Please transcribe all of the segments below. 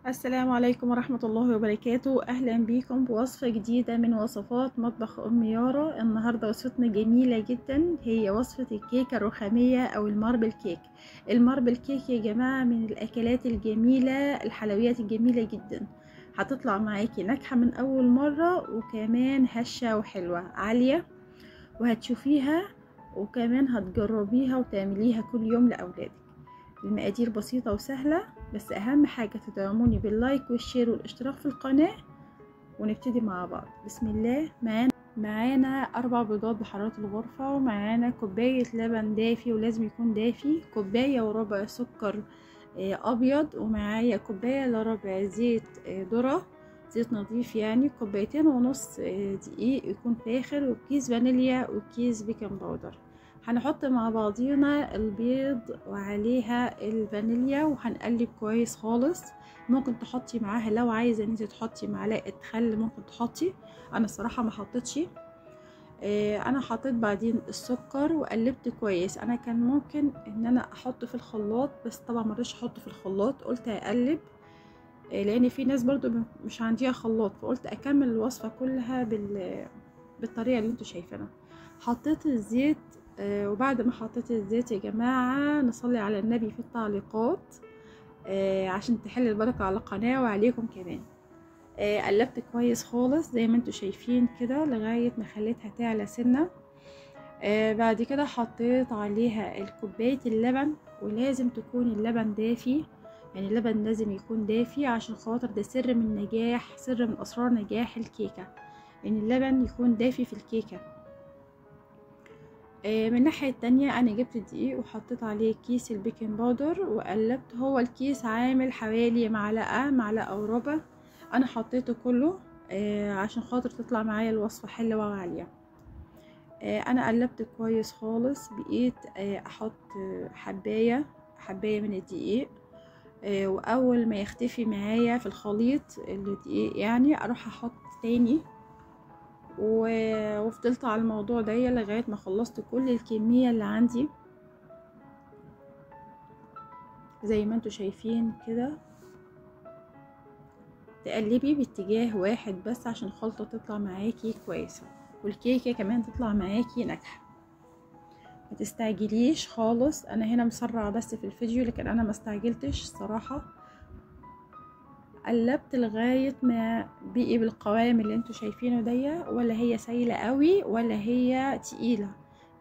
السلام عليكم ورحمة الله وبركاته. أهلا بيكم بوصفة جديدة من وصفات مطبخ أم يارا. النهاردة وصفتنا جميلة جدا، هي وصفة الكيكة الرخامية أو الماربل كيك. الماربل كيك يا جماعة من الأكلات الجميلة، الحلويات الجميلة جدا. هتطلع معاكي ناجحة من أول مرة، وكمان هشة وحلوة عالية، وهتشوفيها وكمان هتجربيها وتعمليها كل يوم لأولادك. المقادير بسيطة وسهلة، بس أهم حاجة تدعموني باللايك والشير والاشتراك في القناة. ونبتدي مع بعض. بسم الله. معانا 4 بيضات بحرارة الغرفة، ومعانا كوباية لبن دافي ولازم يكون دافي، كوباية وربع سكر أبيض، ومعايا كوباية إلا ربع زيت ذرة، زيت نظيف يعني، كوبايتين ونص دقيق يكون فاخر، وكيس فانيليا وكيس بيكنج باودر. هنحط مع بعضينا البيض وعليها الفانيليا وهنقلب كويس خالص. ممكن تحطي معاها لو عايزه ان انت تحطي معلقه خل، ممكن تحطي. انا الصراحه ما حطيتش. انا حطيت بعدين السكر وقلبت كويس. انا كان ممكن ان انا احط في الخلاط، بس طبعا ما رضيتش احط في الخلاط، قلت اقلب لان في ناس برضو مش عندها خلاط، فقلت اكمل الوصفه كلها بالطريقه اللي انتوا شايفينها. حطيت الزيت، وبعد ما حطيت الزيت يا جماعه نصلي على النبي في التعليقات عشان تحل البركه على القناه وعليكم كمان. قلبت كويس خالص زي ما انتوا شايفين كده لغايه ما خليتها تعلى سنه. بعد كده حطيت عليها الكوبايه اللبن، ولازم تكون اللبن دافي، يعني اللبن لازم يكون دافي عشان خاطر ده سر من نجاح، سر من اسرار نجاح الكيكه، ان اللبن يكون دافي في الكيكه. من الناحيه التانية انا جبت دقيق وحطيت عليه كيس البيكنج باودر وقلبت. هو الكيس عامل حوالي معلقه وربع، انا حطيته كله عشان خاطر تطلع معايا الوصفه حلوه وعاليه. انا قلبت كويس خالص، بقيت احط حبايه من الدقيق، واول ما يختفي معايا في الخليط الدقيق يعني اروح احط تاني، وفضلت على الموضوع ده لغايه ما خلصت كل الكميه اللي عندي زي ما انتوا شايفين كده. تقلبي باتجاه واحد بس عشان الخلطه تطلع معاكي كويسه، والكيكه كمان تطلع معاكي ناجحه. ما تستعجليش خالص، انا هنا مسرعه بس في الفيديو، لكن انا ما استعجلتش الصراحه. قلبت لغايه ما بقي بالقوام اللي انتوا شايفينه ده، ولا هي سايله قوي ولا هي تقيله،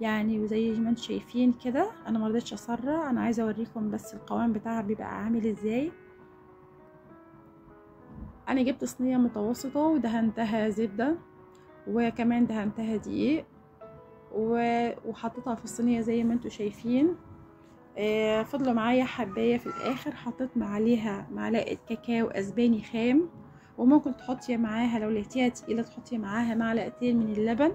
يعني زي ما انتوا شايفين كده. انا ما رضيتش اسرع، انا عايزه اوريكم بس القوام بتاعها بيبقى عامل ازاي. انا جبت صينيه متوسطه ودهنتها زبده، وكمان دهنتها دقيق، وحطيتها في الصينيه زي ما انتوا شايفين. فضلوا معايا حبايه في الاخر، حطيت عليها معلقه كاكاو اسباني خام، وممكن تحطي معاها لو لقيتيها تقيله تحطي معاها معلقتين من اللبن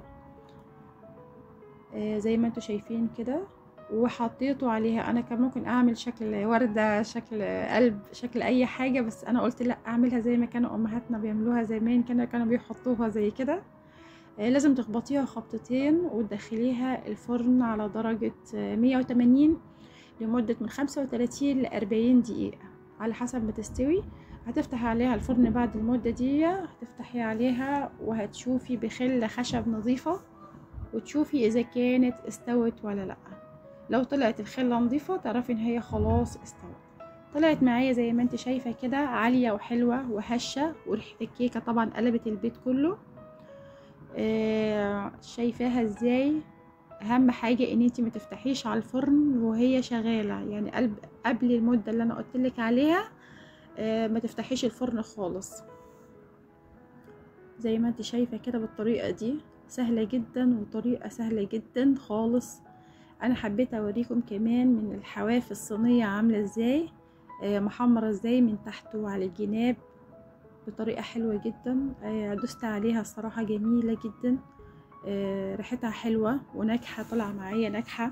زي ما انتوا شايفين كده. وحطيته عليها، انا كان ممكن اعمل شكل ورده، شكل قلب، شكل اي حاجه، بس انا قلت لا، اعملها زي ما كانوا امهاتنا بيعملوها زمان، كانوا بيحطوها زي كده. لازم تخبطيها خبطتين وتدخليها الفرن على درجه 180 لمدة من 35 ل40 دقيقة على حسب ما تستوي. هتفتحي عليها الفرن بعد المدة دي، هتفتحي عليها وهتشوفي بخلة خشب نظيفة، وتشوفي إذا كانت استوت ولا لأ. لو طلعت الخلة نظيفة تعرفي إن هي خلاص استوت. طلعت معايا زي ما انت شايفة كده، عالية وحلوة وهشة، وريحة الكيكة طبعا قلبت البيت كله. شايفاها ازاي؟ اهم حاجه ان انتي ما تفتحيش على الفرن وهي شغاله، يعني قبل المده اللي انا قلتلك عليها ما تفتحيش الفرن خالص. زي ما انتي شايفه كده بالطريقه دي، سهله جدا وطريقه سهله جدا خالص. انا حبيت اوريكم كمان من الحواف الصينيه عامله ازاي، محمره ازاي من تحت وعلى الجناب بطريقه حلوه جدا. دوست عليها الصراحه جميله جدا، ريحتها حلوة وناجحة، طلع معايا ناجحة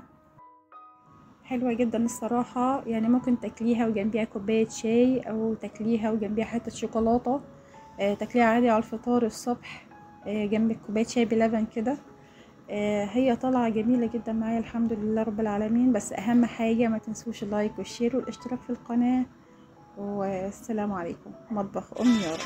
حلوة جدا الصراحة. يعني ممكن تاكليها وجنبيها كوباية شاي، او تاكليها وجنبيها حتة شوكولاتة، تاكليها عادي على الفطار الصبح جنب كوباية شاي بلبن كده. هي طالعة جميلة جدا معايا الحمد لله رب العالمين. بس اهم حاجة ما تنسوش اللايك والشير والاشتراك في القناة، والسلام عليكم. مطبخ أم يارا.